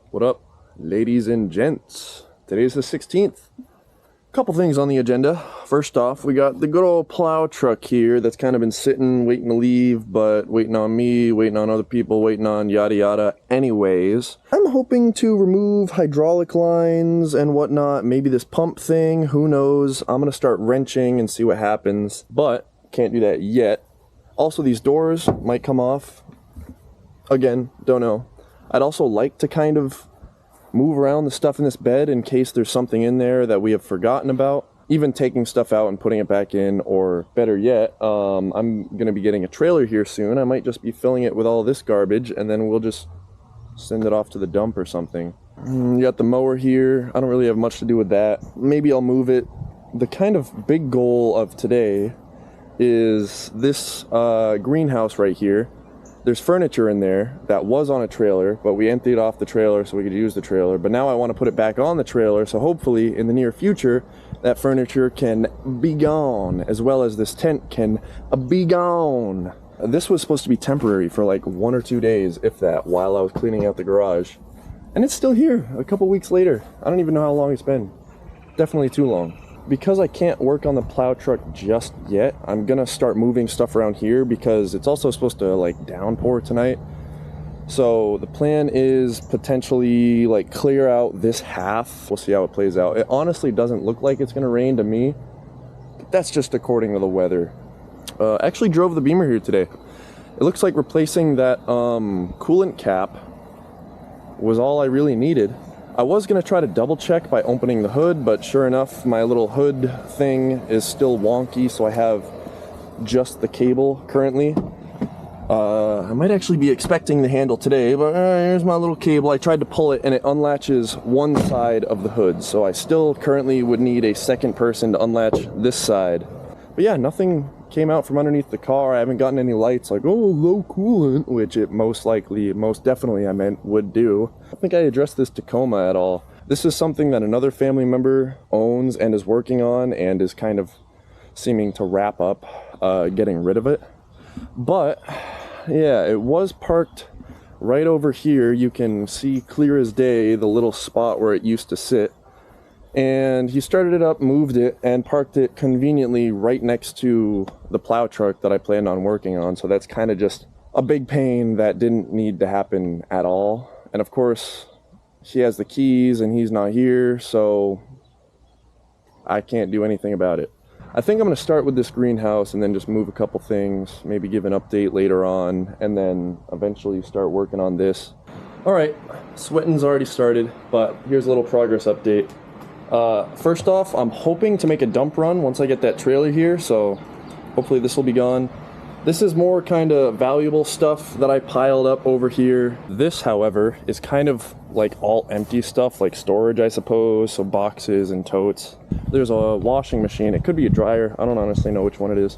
What up, ladies and gents? Today's the 16th. Couple things on the agenda. First off, we got the good old plow truck here that's kind of been sitting, waiting to leave, but waiting on me, waiting on other people, waiting on yada yada. Anyways, I'm hoping to remove hydraulic lines and whatnot, maybe this pump thing, who knows. I'm gonna start wrenching and see what happens, but can't do that yet. Also, these doors might come off. Again, don't know. I'd also like to kind of move around the stuff in this bed in case there's something in there that we have forgotten about. Even taking stuff out and putting it back in, or better yet, I'm going to be getting a trailer here soon. I might just be filling it with all this garbage and then we'll just send it off to the dump or something. You got the mower here. I don't really have much to do with that. Maybe I'll move it. The kind of big goal of today is this greenhouse right here. There's furniture in there that was on a trailer, but we emptied off the trailer so we could use the trailer. But now I want to put it back on the trailer, so hopefully in the near future, that furniture can be gone, as well as this tent can be gone. This was supposed to be temporary for like 1 or 2 days, if that, while I was cleaning out the garage. And it's still here, a couple weeks later. I don't even know how long it's been. Definitely too long. Because I can't work on the plow truck just yet, I'm gonna start moving stuff around here because it's also supposed to like downpour tonight. So the plan is potentially like clear out this half. We'll see how it plays out. It honestly doesn't look like it's gonna rain to me, but that's just according to the weather. Actually drove the Beamer here today. It looks like replacing that coolant cap was all I really needed. I was going to try to double check by opening the hood, but sure enough, my little hood thing is still wonky, so I have just the cable currently. I might actually be expecting the handle today, but here's my little cable. I tried to pull it and it unlatches one side of the hood, so I still currently would need a second person to unlatch this side. But yeah, nothing came out from underneath the car. I haven't gotten any lights like, oh, low coolant, which it most definitely would do. I don't think I addressed this Tacoma at all. This is something that another family member owns and is working on and is kind of seeming to wrap up getting rid of it. But yeah, it was parked right over here. You can see clear as day the little spot where it used to sit. And he started it up, moved it, and parked it conveniently right next to the plow truck that I planned on working on. So that's kind of just a big pain that didn't need to happen at all. And of course, he has the keys and he's not here, so I can't do anything about it. I think I'm going to start with this greenhouse and then just move a couple things, maybe give an update later on, and then eventually start working on this. All right, sweating's already started, but here's a little progress update. First off, I'm hoping to make a dump run once I get that trailer here, so hopefully this will be gone. This is more kind of valuable stuff that I piled up over here. This, however, is kind of like all empty stuff, like storage, I suppose, so boxes and totes. There's a washing machine. It could be a dryer. I don't honestly know which one it is.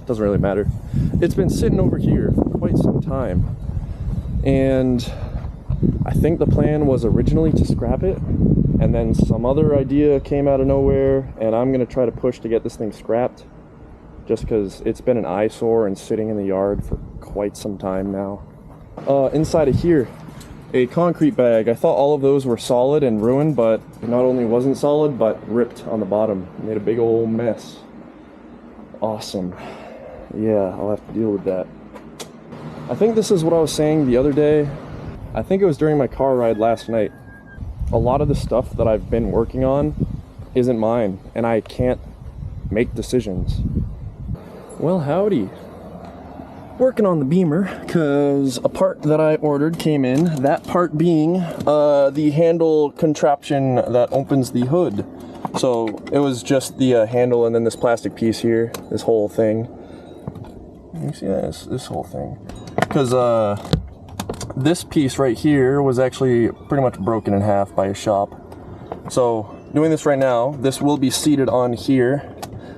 It doesn't really matter. It's been sitting over here for quite some time, and I think the plan was originally to scrap it, and then some other idea came out of nowhere, and I'm going to try to push to get this thing scrapped, just because it's been an eyesore and sitting in the yard for quite some time now. Inside of here, a concrete bag. I thought all of those were solid and ruined, but it not only wasn't solid, but ripped on the bottom. Made a big old mess. Awesome. Yeah, I'll have to deal with that. I think this is what I was saying the other day. I think it was during my car ride last night. A lot of the stuff that I've been working on isn't mine, and I can't make decisions. Well, howdy. Working on the Beamer, because a part that I ordered came in, that part being the handle contraption that opens the hood. So it was just the handle and then this plastic piece here, this whole thing. You see this whole thing. Because this piece right here was actually pretty much broken in half by a shop. So doing this right now, this will be seated on here,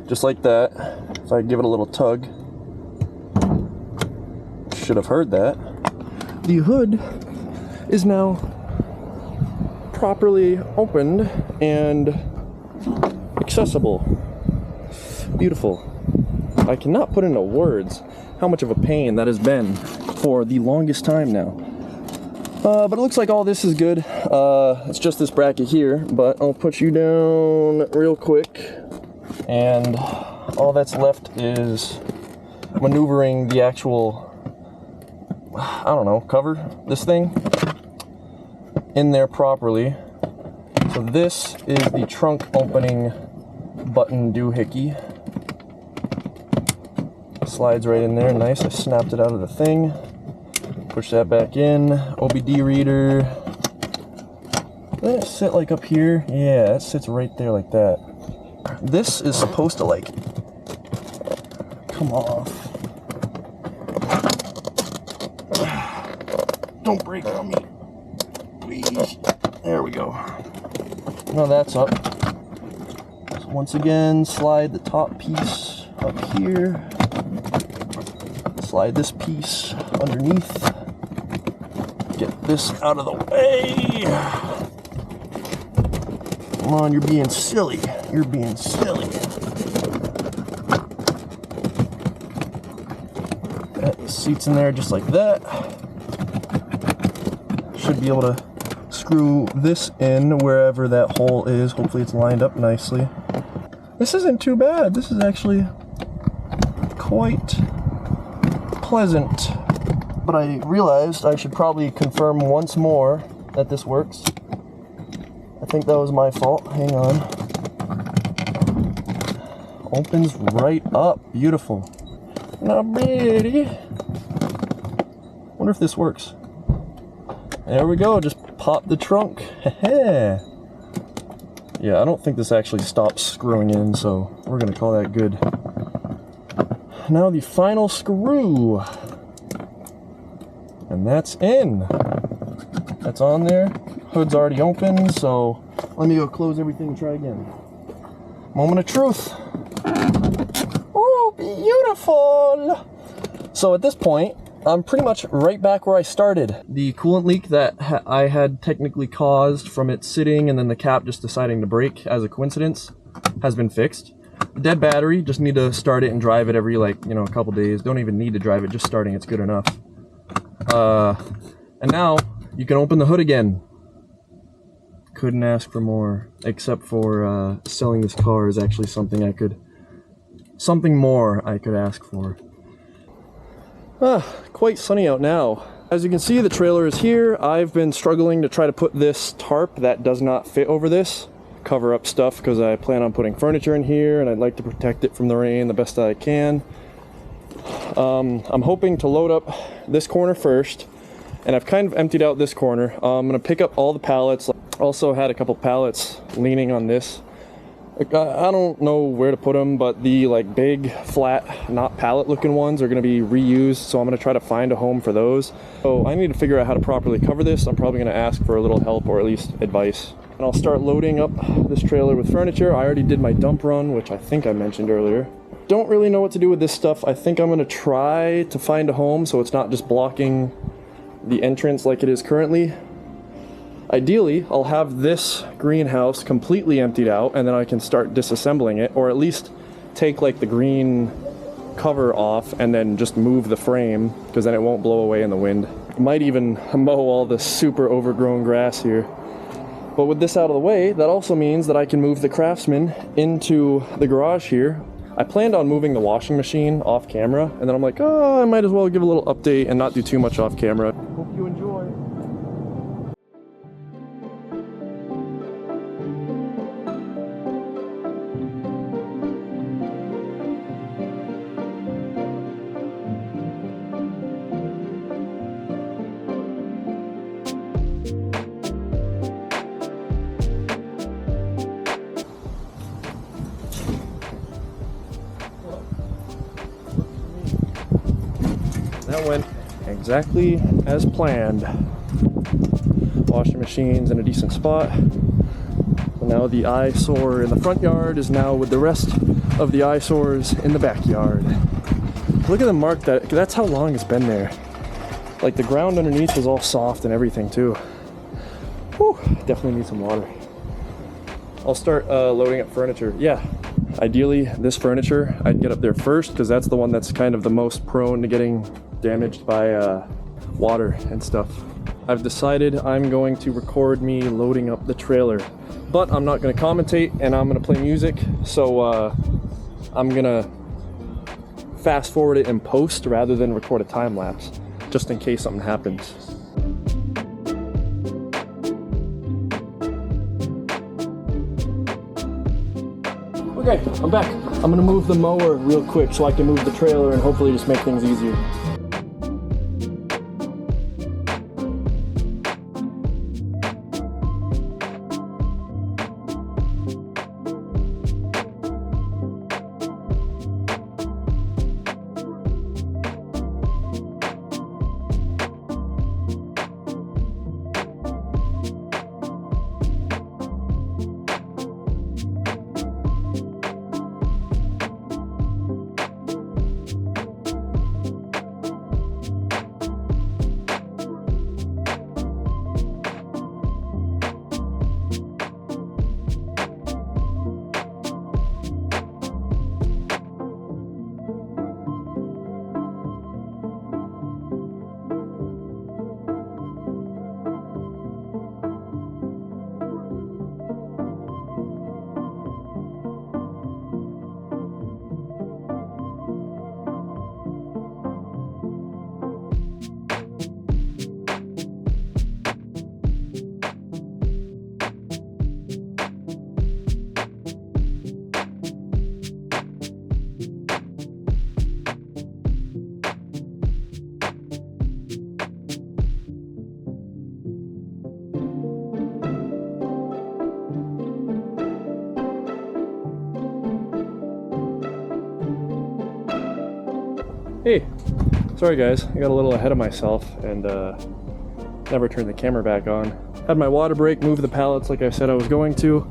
just like that. So I give it a little tug. Should have heard that. The hood is now properly opened and accessible. Beautiful. I cannot put into words how much of a pain that has been for the longest time now. But it looks like all this is good. It's just this bracket here, but I'll put you down real quick. And all that's left is maneuvering the actual, I don't know, cover this thing in there properly. So this is the trunk opening button doohickey. Slides right in there, nice. I snapped it out of the thing. Push that back in. OBD reader. Let it sit like up here. Yeah, it sits right there like that. This is supposed to like come off. Don't break on me, please. There we go. Now that's up. So once again, slide the top piece up here. Slide this piece underneath. Get this out of the way. Come on, you're being silly. You're being silly. That seats in there just like that. Should be able to screw this in wherever that hole is. Hopefully it's lined up nicely. This isn't too bad. This is actually quite pleasant. But I realized I should probably confirm once more that this works. I think that was my fault. Hang on. Opens right up. Beautiful. Now, pretty. Wonder if this works. There we go. Just pop the trunk. Yeah, I don't think this actually stops screwing in, so we're gonna call that good. Now the final screw. And that's in. That's on there. Hood's already open, so let me go close everything and try again. Moment of truth. Oh, beautiful. So at this point, I'm pretty much right back where I started. The coolant leak that I had technically caused from it sitting and then the cap just deciding to break as a coincidence has been fixed. The dead battery, just need to start it and drive it every, like, you know, a couple days. Don't even need to drive it, just starting it's good enough. And now you can open the hood again. Couldn't ask for more, except for selling this car is actually something more I could ask for. Quite sunny out now. As you can see, the trailer is here. I've been struggling to try to put this tarp that does not fit over this, cover up stuff, because I plan on putting furniture in here and I'd like to protect it from the rain the best I can. I'm hoping to load up this corner first, and I've kind of emptied out this corner. I'm gonna pick up all the pallets. Also had a couple pallets leaning on this. Like, I don't know where to put them, but the like big flat, not pallet looking ones are gonna be reused, so I'm gonna try to find a home for those. So I need to figure out how to properly cover this. I'm probably gonna ask for a little help or at least advice. And I'll start loading up this trailer with furniture. I already did my dump run, which I think I mentioned earlier. Don't really know what to do with this stuff. I think I'm gonna try to find a home so it's not just blocking the entrance like it is currently. Ideally, I'll have this greenhouse completely emptied out and then I can start disassembling it, or at least take like the green cover off and then just move the frame, because then it won't blow away in the wind. Might even mow all the super overgrown grass here. But with this out of the way, that also means that I can move the Craftsman into the garage here. I planned on moving the washing machine off camera, and then I'm like, oh, I might as well give a little update and not do too much off camera. Hope you enjoy. That went exactly as planned. Washing machine's in a decent spot. So now the eyesore in the front yard is now with the rest of the eyesores in the backyard. Look at the mark that's how long it's been there. Like the ground underneath was all soft and everything too. Whew, definitely need some water. I'll start loading up furniture. Yeah, ideally this furniture I'd get up there first, because that's the one that's kind of the most prone to getting damaged by water and stuff. I've decided I'm going to record me loading up the trailer. But I'm not going to commentate and I'm going to play music, so I'm going to fast forward it in post rather than record a time lapse, just in case something happens. Okay, I'm back. I'm gonna move the mower real quick so I can move the trailer and hopefully just make things easier. Hey, sorry guys, I got a little ahead of myself and never turned the camera back on. Had my water break, moved the pallets like I said I was going to.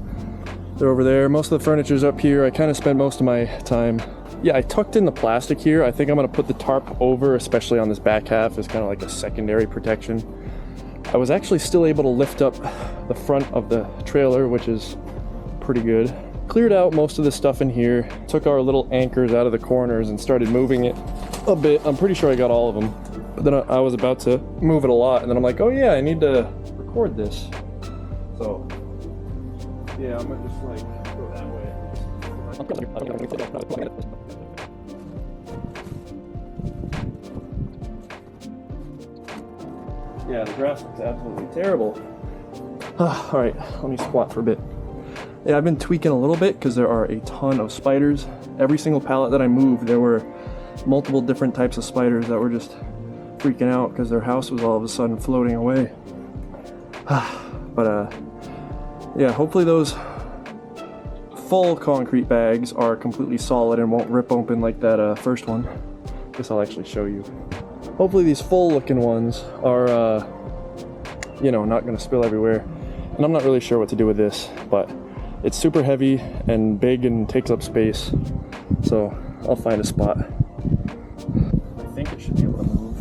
They're over there. Most of the furniture's up here. I kind of spent most of my time. Yeah, I tucked in the plastic here. I think I'm gonna put the tarp over, especially on this back half, as kind of like a secondary protection. I was actually still able to lift up the front of the trailer, which is pretty good. Cleared out most of the stuff in here, took our little anchors out of the corners and started moving it a bit. I'm pretty sure I got all of them. But then I was about to move it a lot and then I'm like, oh yeah, I need to record this. So, yeah, I'm gonna just like go that way. Yeah, the grass looks absolutely terrible. All right, let me squat for a bit. Yeah, I've been tweaking a little bit because there are a ton of spiders. Every single pallet that I moved, there were multiple different types of spiders that were just freaking out because their house was all of a sudden floating away. But yeah, hopefully those full concrete bags are completely solid and won't rip open like that first one. Guess I'll actually show you. Hopefully these full looking ones are, you know, not gonna spill everywhere. And I'm not really sure what to do with this, but it's super heavy and big and takes up space. So I'll find a spot. I think it should be able to move.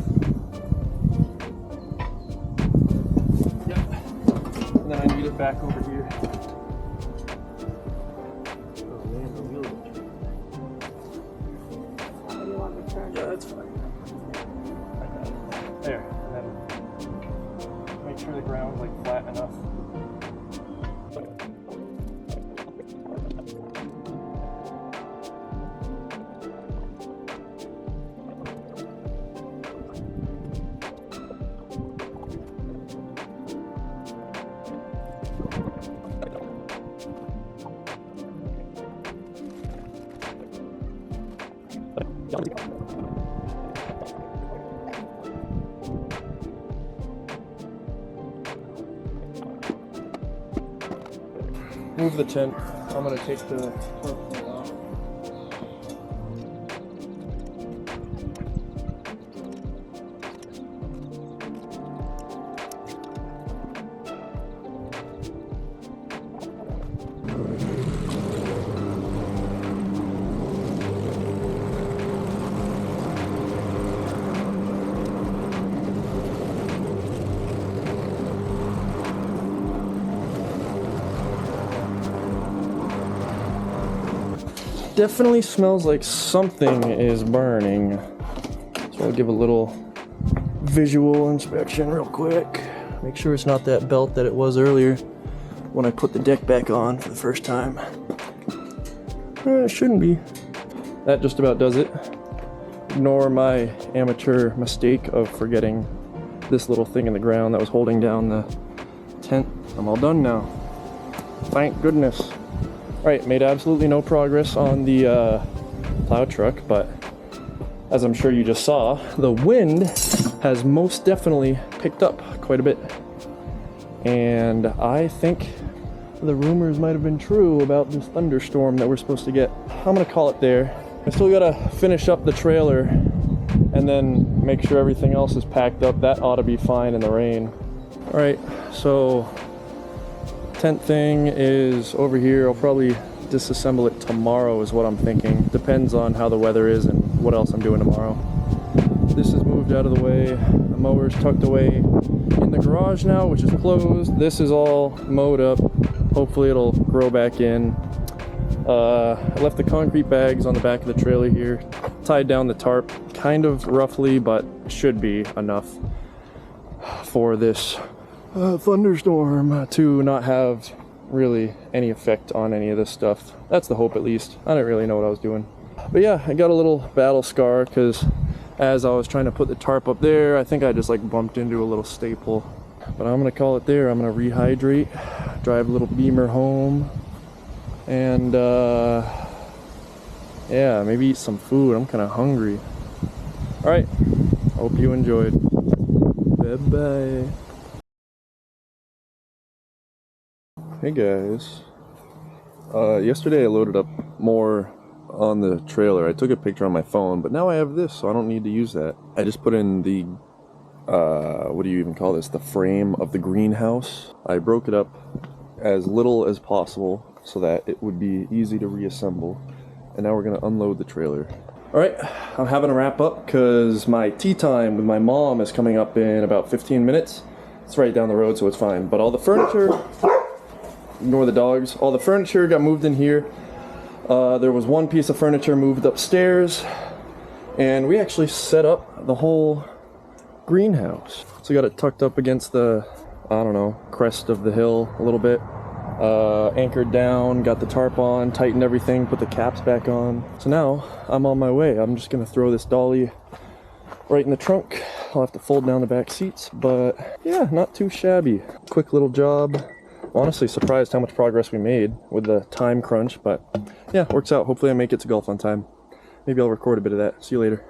Yep. And then I need it back over here. Oh man, the wheel. Yeah, that's fine. There. And then make sure the ground's like flat enough. Move the tent. I'm gonna take the tarp out. Definitely smells like something is burning. So I'll give a little visual inspection real quick. Make sure it's not that belt that it was earlier when I put the deck back on for the first time. It shouldn't be. That just about does it. Ignore my amateur mistake of forgetting this little thing in the ground that was holding down the tent. I'm all done now. Thank goodness. Alright, made absolutely no progress on the plow truck, but as I'm sure you just saw, the wind has most definitely picked up quite a bit. And I think the rumors might have been true about this thunderstorm that we're supposed to get. I'm gonna call it there. I still gotta finish up the trailer and then make sure everything else is packed up. That ought to be fine in the rain. Alright, so tent thing is over here. I'll probably disassemble it tomorrow is what I'm thinking. Depends on how the weather is and what else I'm doing tomorrow. This is moved out of the way. The mower's tucked away in the garage now, which is closed. This is all mowed up. Hopefully it'll grow back in. I left the concrete bags on the back of the trailer here. Tied down the tarp kind of roughly, but should be enough for this thunderstorm to not have really any effect on any of this stuff. That's the hope, at least. I didn't really know what I was doing. But yeah, I got a little battle scar because as I was trying to put the tarp up there, I think I just like bumped into a little staple. But I'm gonna call it there. I'm gonna rehydrate, drive a little Beamer home, and yeah, maybe eat some food. I'm kind of hungry. All right, hope you enjoyed. Bye-bye. Hey guys, yesterday I loaded up more on the trailer. I took a picture on my phone, but now I have this, so I don't need to use that. I just put in the, what do you even call this? The frame of the greenhouse. I broke it up as little as possible so that it would be easy to reassemble. And now we're gonna unload the trailer. All right, I'm having a wrap up because my tea time with my mom is coming up in about 15 minutes. It's right down the road, so it's fine. But all the furniture, ignore the dogs, all the furniture got moved in here. There was one piece of furniture moved upstairs, and we actually set up the whole greenhouse. So we got it tucked up against the, I don't know, crest of the hill a little bit. Anchored down, got the tarp on, tightened everything, put the caps back on. So now I'm on my way. I'm just gonna throw this dolly right in the trunk. I'll have to fold down the back seats, but yeah, not too shabby. Quick little job. Honestly surprised how much progress we made with the time crunch, but yeah, works out. Hopefully I make it to golf on time. Maybe I'll record a bit of that. See you later.